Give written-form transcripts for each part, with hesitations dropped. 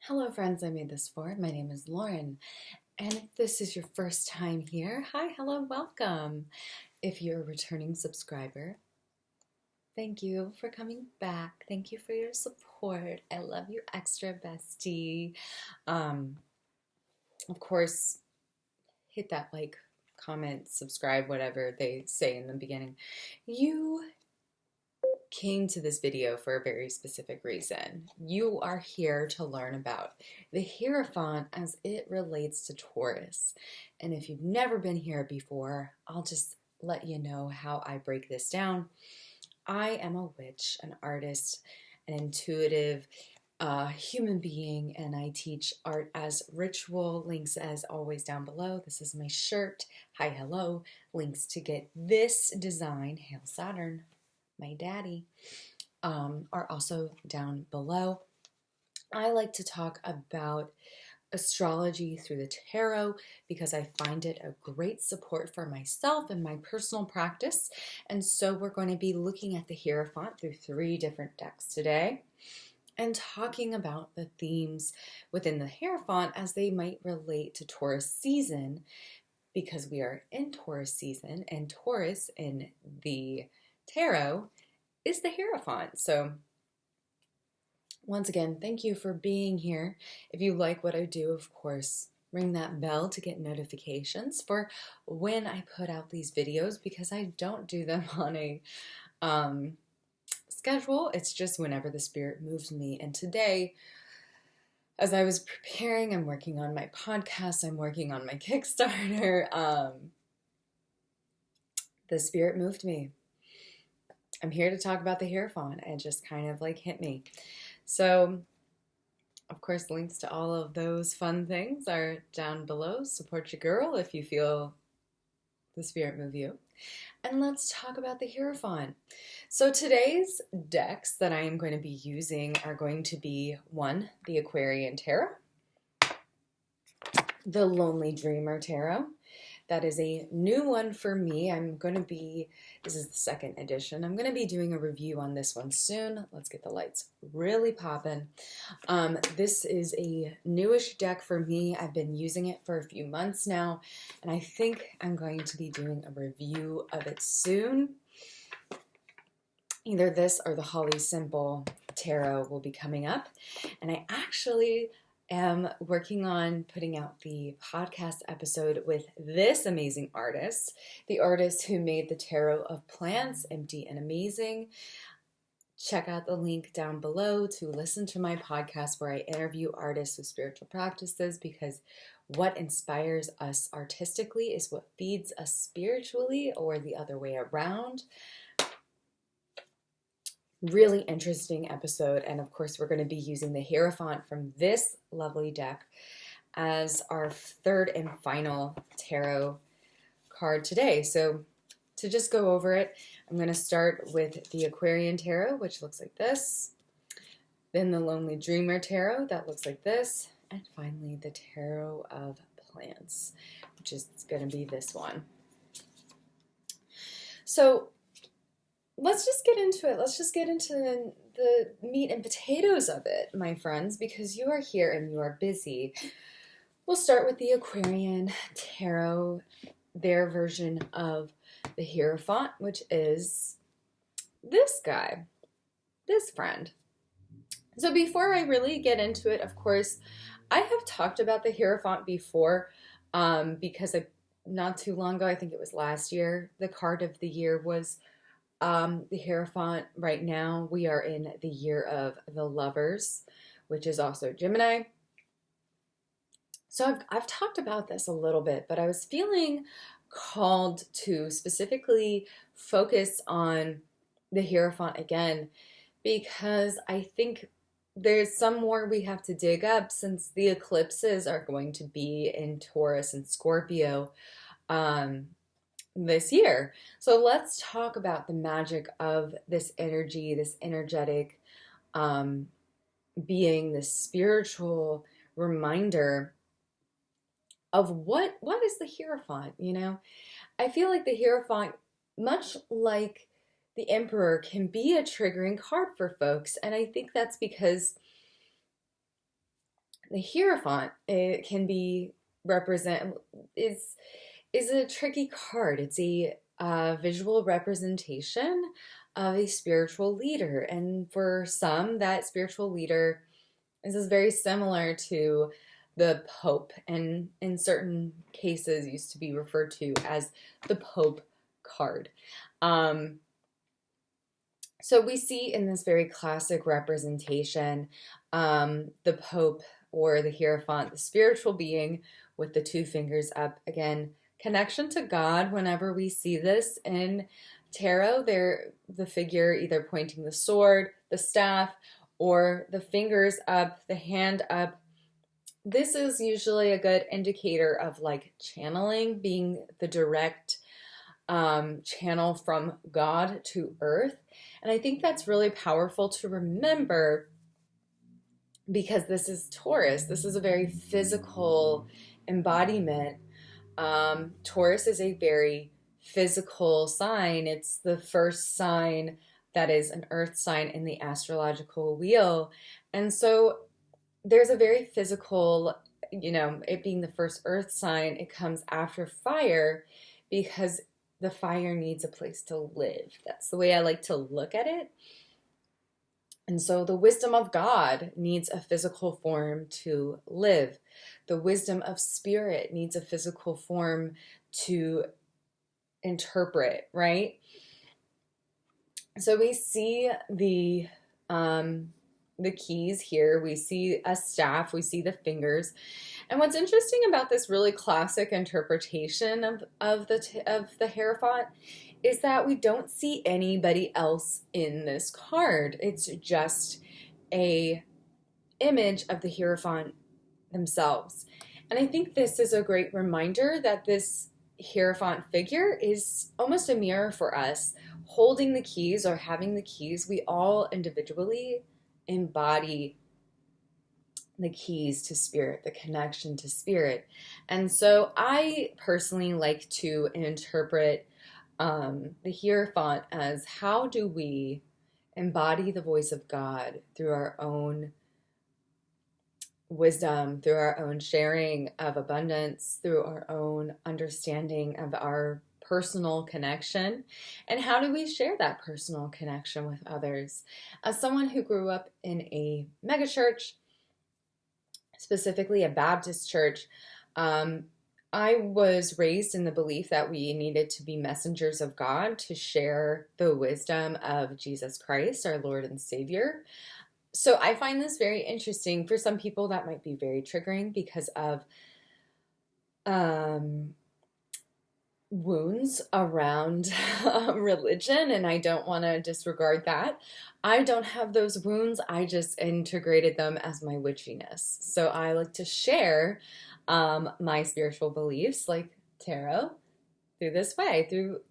Hello friends, I made this for. My name is Lauren, and if this is your first time here, hi, hello, welcome. If you're a returning subscriber, thank you for coming back. Thank you for your support. I love you extra, bestie. Of course, hit that like, comment, subscribe, whatever they say in the beginning. You came to this video for a very specific reason. You are here to learn about the Hierophant as it relates to Taurus. And if you've never been here before, I'll just let you know how I break this down. I am a witch, an artist, an intuitive human being, and I teach art as ritual. Links as always down below. This is my shirt. Hi, hello. Links to get this design, Hail Saturn, my daddy, are also down below. I like to talk about astrology through the tarot because I find it a great support for myself and my personal practice. And so we're going to be looking at the Hierophant through 3 different decks today and talking about the themes within the Hierophant as they might relate to Taurus season, because we are in Taurus season, and Taurus in the tarot is the Hierophant. So once again, thank you for being here. If you like what I do, of course, ring that bell to get notifications for when I put out these videos, because I don't do them on a schedule. It's just whenever the spirit moves me. And today, as I was preparing, I'm working on my podcast, I'm working on my Kickstarter, the spirit moved me. I'm here to talk about the Hierophant. It just kind of like hit me. So, of course, links to all of those fun things are down below. Support your girl if you feel the spirit move you. And let's talk about the Hierophant. So today's decks that I am going to be using are going to be 1, the Aquarian Tarot, the Lonely Dreamer Tarot. That is a new one for me. This is the 2nd edition. I'm going to be doing a review on this one soon. Let's get the lights really popping. This is a newish deck for me. I've been using it for a few months now, and I think I'm going to be doing a review of it soon. Either this or the Holly Simple Tarot will be coming up, and I actually am working on putting out the podcast episode with this amazing artist, the artist who made the Tarot of Plants, Empty and Amazing. Check out the link down below to listen to my podcast where I interview artists with spiritual practices, because what inspires us artistically is what feeds us spiritually, or the other way around. Really interesting episode, and of course we're going to be using the Hierophant from this lovely deck as our 3rd and final tarot card today. So to just go over it, I'm going to start with the Aquarian Tarot, which looks like this, then the Lonely Dreamer Tarot, that looks like this, and finally the Tarot of Plants, which is going to be this one. So let's just get into it. Let's just get into the meat and potatoes of it, my friends, because you are here and you are busy. We'll start with the Aquarian Tarot, their version of the Hierophant, which is this guy, this friend. So before I really get into it, of course, I have talked about the Hierophant before, because not too long ago, I think it was last year, the card of the year was the Hierophant. Right now we are in the year of the Lovers, which is also Gemini. So I've talked about this a little bit, but I was feeling called to specifically focus on the Hierophant again, because I think there's some more we have to dig up, since the eclipses are going to be in Taurus and Scorpio this year. So let's talk about the magic of this energy, this energetic being, this spiritual reminder of what is the Hierophant, you know? I feel like the Hierophant, much like the Emperor, can be a triggering card for folks, and I think that's because The Hierophant, it can be represent is a tricky card. It's a visual representation of a spiritual leader, and for some, that spiritual leader is very similar to the Pope, and in certain cases used to be referred to as the Pope card. Um, so we see in this very classic representation the Pope or the Hierophant, the spiritual being with the two fingers up. Again, connection to God. Whenever we see this in tarot, they're the figure either pointing the sword, the staff, or the fingers up, the hand up. This is usually a good indicator of like channeling, being the direct channel from God to earth. And I think that's really powerful to remember because this is Taurus. This is a very physical embodiment. Taurus is a very physical sign. It's the first sign that is an earth sign in the astrological wheel. And so there's a very physical, it being the first earth sign, it comes after fire because the fire needs a place to live. That's the way I like to look at it. And so the wisdom of God needs a physical form to live. The wisdom of spirit needs a physical form to interpret, right? So we see the keys here. We see a staff. We see the fingers. And what's interesting about this really classic interpretation of the Hierophant is that we don't see anybody else in this card. It's just a image of the Hierophant themselves. And I think this is a great reminder that this Hierophant figure is almost a mirror for us. Holding the keys or having the keys, we all individually embody the keys to spirit, the connection to spirit. And so I personally like to interpret the Hierophant as how do we embody the voice of God through our own wisdom, through our own sharing of abundance, through our own understanding of our personal connection, and how do we share that personal connection with others? As someone who grew up in a megachurch, specifically a Baptist church, I was raised in the belief that we needed to be messengers of God to share the wisdom of Jesus Christ, our Lord and Savior. So I find this very interesting. For some people, that might be very triggering because of wounds around religion, and I don't want to disregard that. I don't have those wounds. I just integrated them as my witchiness. So I like to share my spiritual beliefs, like tarot, through this way, through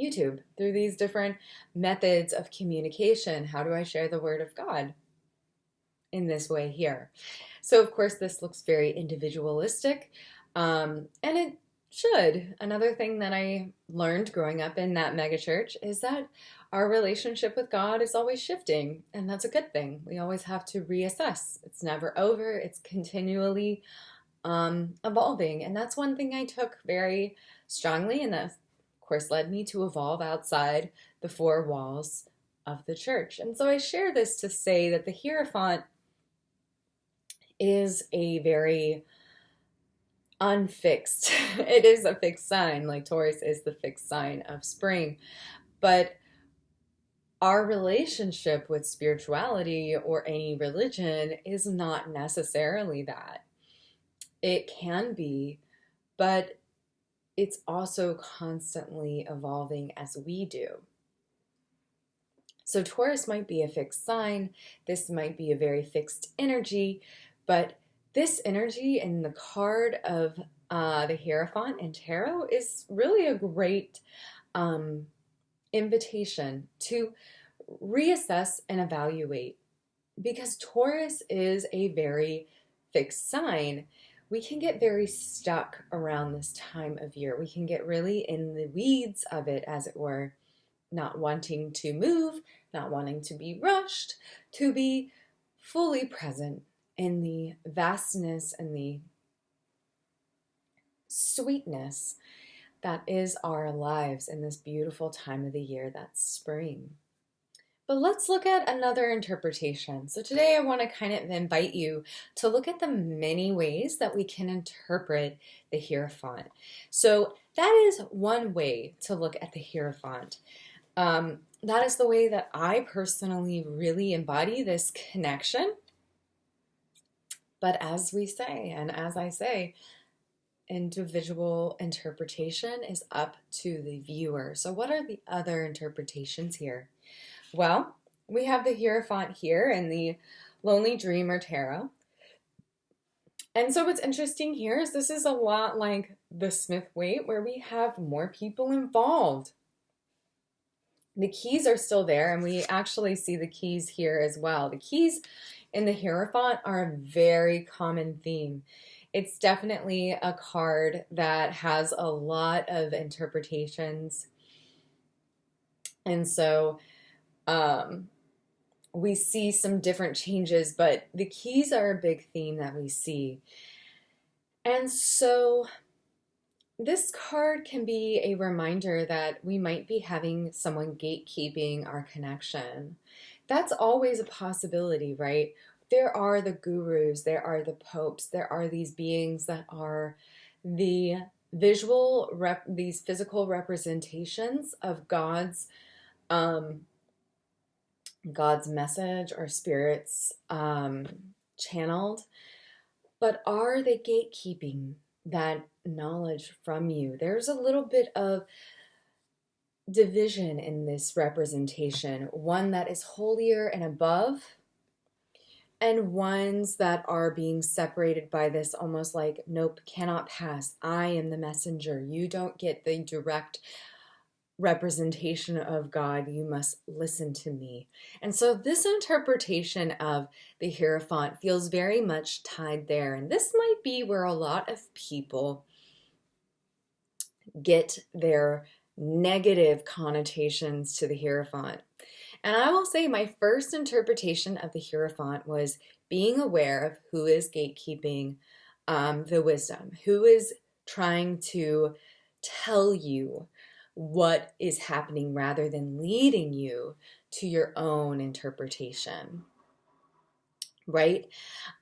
YouTube, through these different methods of communication. How do I share the word of God in this way here? So of course this looks very individualistic, and it should. Another thing that I learned growing up in that megachurch is that our relationship with God is always shifting, and that's a good thing. We always have to reassess. It's never over. It's continually evolving, and that's one thing I took very strongly, and that, of course, led me to evolve outside the four walls of the church. And so I share this to say that the Hierophant is a very unfixed, it is a fixed sign, like Taurus is the fixed sign of spring, but our relationship with spirituality or any religion is not necessarily that. It can be, but it's also constantly evolving as we do. So Taurus might be a fixed sign, this might be a very fixed energy, but this energy in the card of the Hierophant and Tarot is really a great invitation to reassess and evaluate, because Taurus is a very fixed sign. We can get very stuck around this time of year. We can get really in the weeds of it, as it were, not wanting to move, not wanting to be rushed, to be fully present in the vastness and the sweetness that is our lives in this beautiful time of the year, that's spring. But let's look at another interpretation. So today I want to kind of invite you to look at the many ways that we can interpret the Hierophant. So that is one way to look at the Hierophant. That is the way that I personally really embody this connection. But as we say, and as I say, individual interpretation is up to the viewer. So what are the other interpretations here? Well, we have the Hierophant here in the Lonely Dreamer Tarot. And so what's interesting here is this is a lot like the Smith-Waite, where we have more people involved. The keys are still there, and we actually see the keys here as well. The keys in the Hierophant are a very common theme. It's definitely a card that has a lot of interpretations. And so we see some different changes, but the keys are a big theme that we see. And so this card can be a reminder that we might be having someone gatekeeping our connection. That's always a possibility, right? There are the gurus, there are the popes, there are these beings that are the these physical representations of God's message or spirits channeled. But are they gatekeeping that knowledge from you? There's a little bit of division in this representation, one that is holier and above, and ones that are being separated by this almost like, nope, cannot pass. I am the messenger. You don't get the direct representation of God. You must listen to me. And so this interpretation of the Hierophant feels very much tied there. And this might be where a lot of people get their negative connotations to the Hierophant. And I will say my first interpretation of the Hierophant was being aware of who is gatekeeping the wisdom, who is trying to tell you what is happening rather than leading you to your own interpretation, right?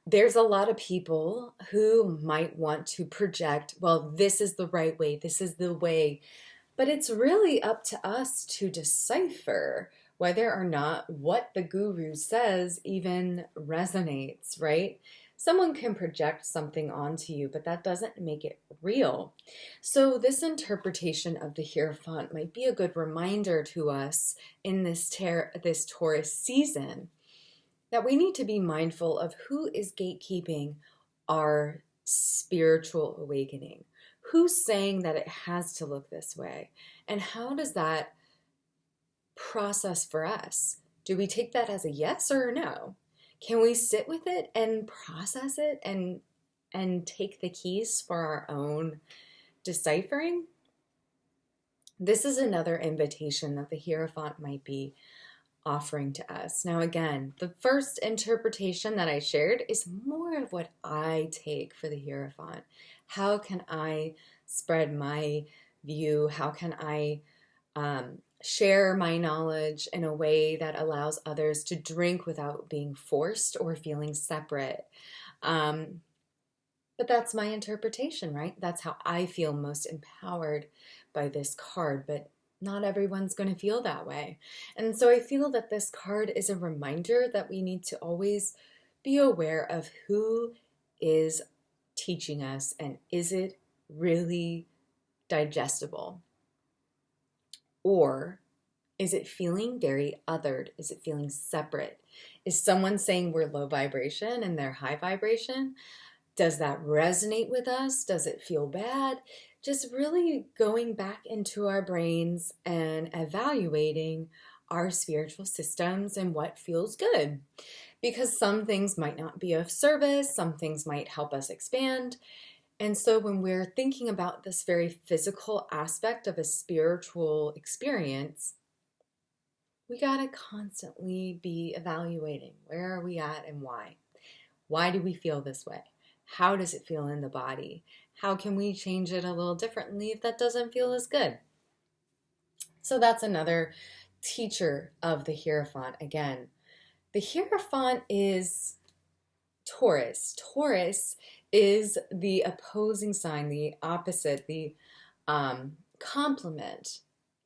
There's a lot of people who might want to project, well, this is the right way, this is the way, but it's really up to us to decipher whether or not what the guru says even resonates, right? Someone can project something onto you, but that doesn't make it real. So this interpretation of the Hierophant might be a good reminder to us in this Taurus season that we need to be mindful of who is gatekeeping our spiritual awakening. Who's saying that it has to look this way? And how does that process for us? Do we take that as a yes or a no? Can we sit with it and process it and take the keys for our own deciphering? This is another invitation that the Hierophant might be offering to us. Now again, the first interpretation that I shared is more of what I take for the Hierophant. How can I spread my view? How can I share my knowledge in a way that allows others to drink without being forced or feeling separate? But that's my interpretation, right? That's how I feel most empowered by this card, but not everyone's going to feel that way. And so I feel that this card is a reminder that we need to always be aware of who is teaching us, and is it really digestible? Or is it feeling very othered? Is it feeling separate? Is someone saying we're low vibration and they're high vibration? Does that resonate with us? Does it feel bad? Just really going back into our brains and evaluating our spiritual systems and what feels good. Because some things might not be of service, some things might help us expand. And so when we're thinking about this very physical aspect of a spiritual experience, we gotta constantly be evaluating where are we at and why. Why do we feel this way? How does it feel in the body? How can we change it a little differently if that doesn't feel as good? So that's another teacher of the Hierophant. Again, the Hierophant is Taurus. Taurus is the opposing sign, the opposite, the complement,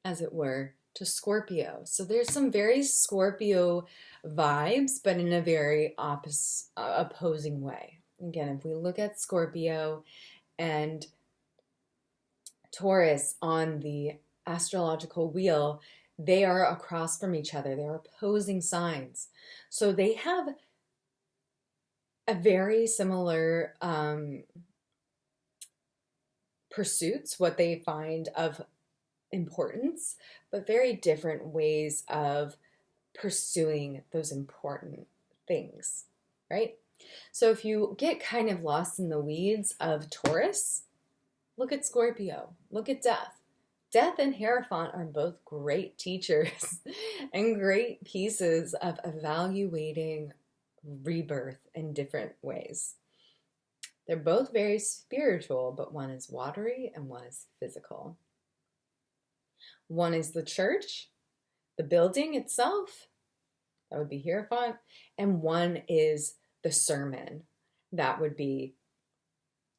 as it were, to Scorpio. So there's some very Scorpio vibes, but in a very opposing way. Again, if we look at Scorpio and Taurus on the astrological wheel, they are across from each other. They're opposing signs. So they have a very similar pursuits, what they find of importance, but very different ways of pursuing those important things, right? So if you get kind of lost in the weeds of Taurus, look at Scorpio, look at Death. Death and Hierophant are both great teachers and great pieces of evaluating rebirth in different ways. They're both very spiritual, but one is watery and one is physical. One is the church, the building itself, that would be Hierophant, and one is the sermon, that would be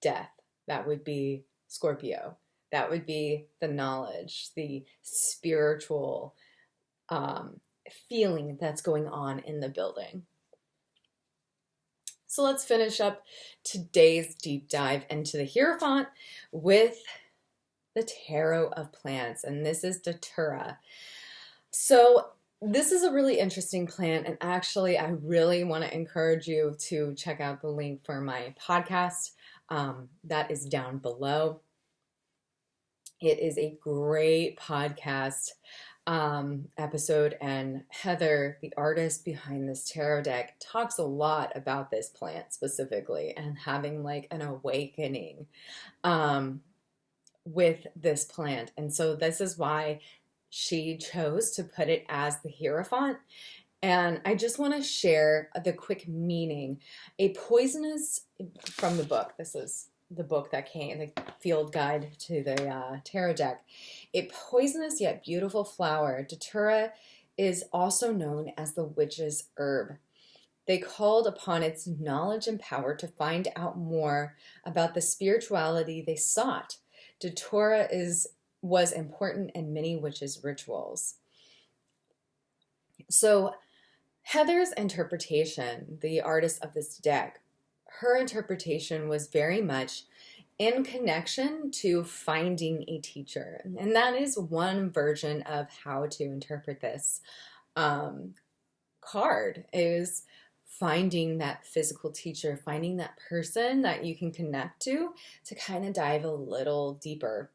Death, that would be Scorpio, that would be the knowledge, the spiritual feeling that's going on in the building. So let's finish up today's deep dive into the Hierophant with the Tarot of Plants, and this is Datura. So this is a really interesting plant, and actually I really want to encourage you to check out the link for my podcast. That is down below. It is a great podcast episode, and Heather, the artist behind this tarot deck, talks a lot about this plant specifically and having like an awakening with this plant. And so this is why she chose to put it as the Hierophant. And I just want to share the quick meaning. A poisonous, from the book, this is the book that came, the field guide to the tarot deck. A poisonous yet beautiful flower, Datura is also known as the witch's herb. They called upon its knowledge and power to find out more about the spirituality they sought. Datura was important in many witches' rituals. So Heather's interpretation, the artist of this deck, her interpretation was very much in connection to finding a teacher. And that is one version of how to interpret this card, is finding that physical teacher, finding that person that you can connect to kind of dive a little deeper.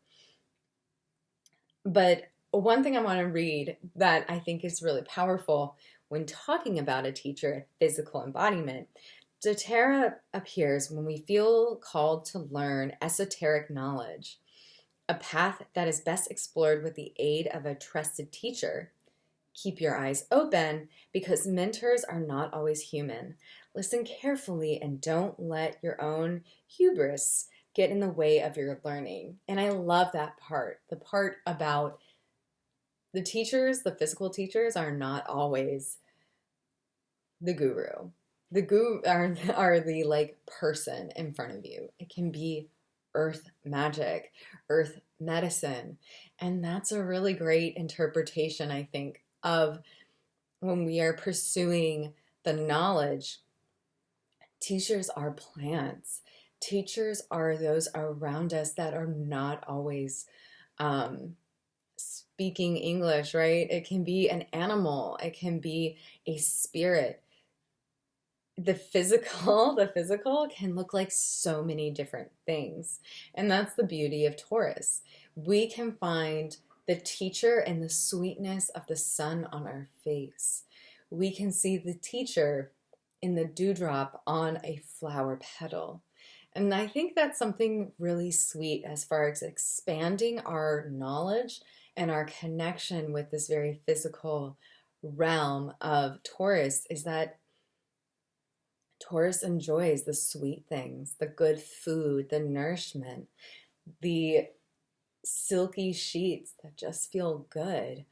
But one thing I want to read that I think is really powerful when talking about a teacher, physical embodiment, Datura appears when we feel called to learn esoteric knowledge, a path that is best explored with the aid of a trusted teacher. Keep your eyes open because mentors are not always human. Listen carefully and don't let your own hubris get in the way of your learning. And I love that part, the part about the teachers, the physical teachers are not always the guru. The guru are the like person in front of you. It can be earth magic, earth medicine. And that's a really great interpretation, I think, of when we are pursuing the knowledge. Teachers are plants. Teachers are those around us that are not always speaking English, right? It can be an animal. It can be a spirit. The physical can look like so many different things. And that's the beauty of Taurus. We can find the teacher in the sweetness of the sun on our face. We can see the teacher in the dewdrop on a flower petal. And I think that's something really sweet as far as expanding our knowledge and our connection with this very physical realm of Taurus is that Taurus enjoys the sweet things, the good food, the nourishment, the silky sheets that just feel good,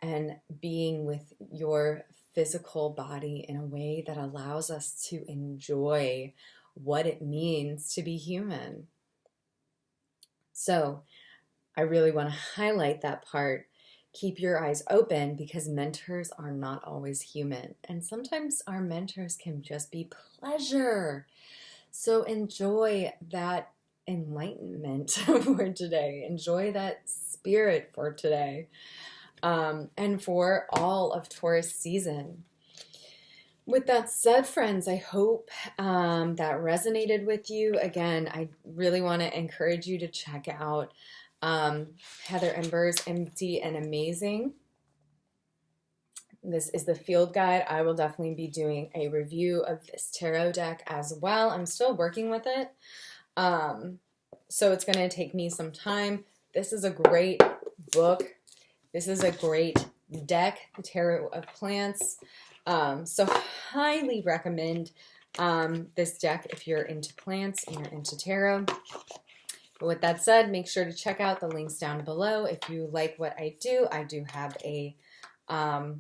and being with your physical body in a way that allows us to enjoy what it means to be human. So I really want to highlight that part. Keep your eyes open, because mentors are not always human. And sometimes our mentors can just be pleasure. So enjoy that enlightenment for today. Enjoy that spirit for today. And for all of Taurus season. With that said, friends, I hope that resonated with you. Again, I really want to encourage you to check out Heather Ember's Empty and Amazing. This is the field guide. I will definitely be doing a review of this tarot deck as well. I'm still working with it, so it's going to take me some time. This is a great book. This is a great deck, the Tarot of Plants. So highly recommend this deck if you're into plants and you're into tarot. But with that said, make sure to check out the links down below. If you like what I do have a Patreon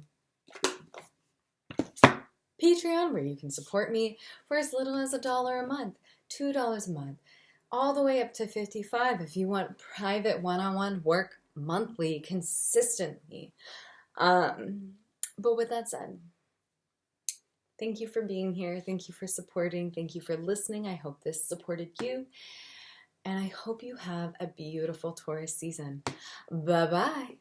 where you can support me for as little as $1 a month, $2 a month, all the way up to $55 if you want private one-on-one work monthly, consistently. But with that said, thank you for being here. Thank you for supporting. Thank you for listening. I hope this supported you. And I hope you have a beautiful Taurus season. Bye-bye.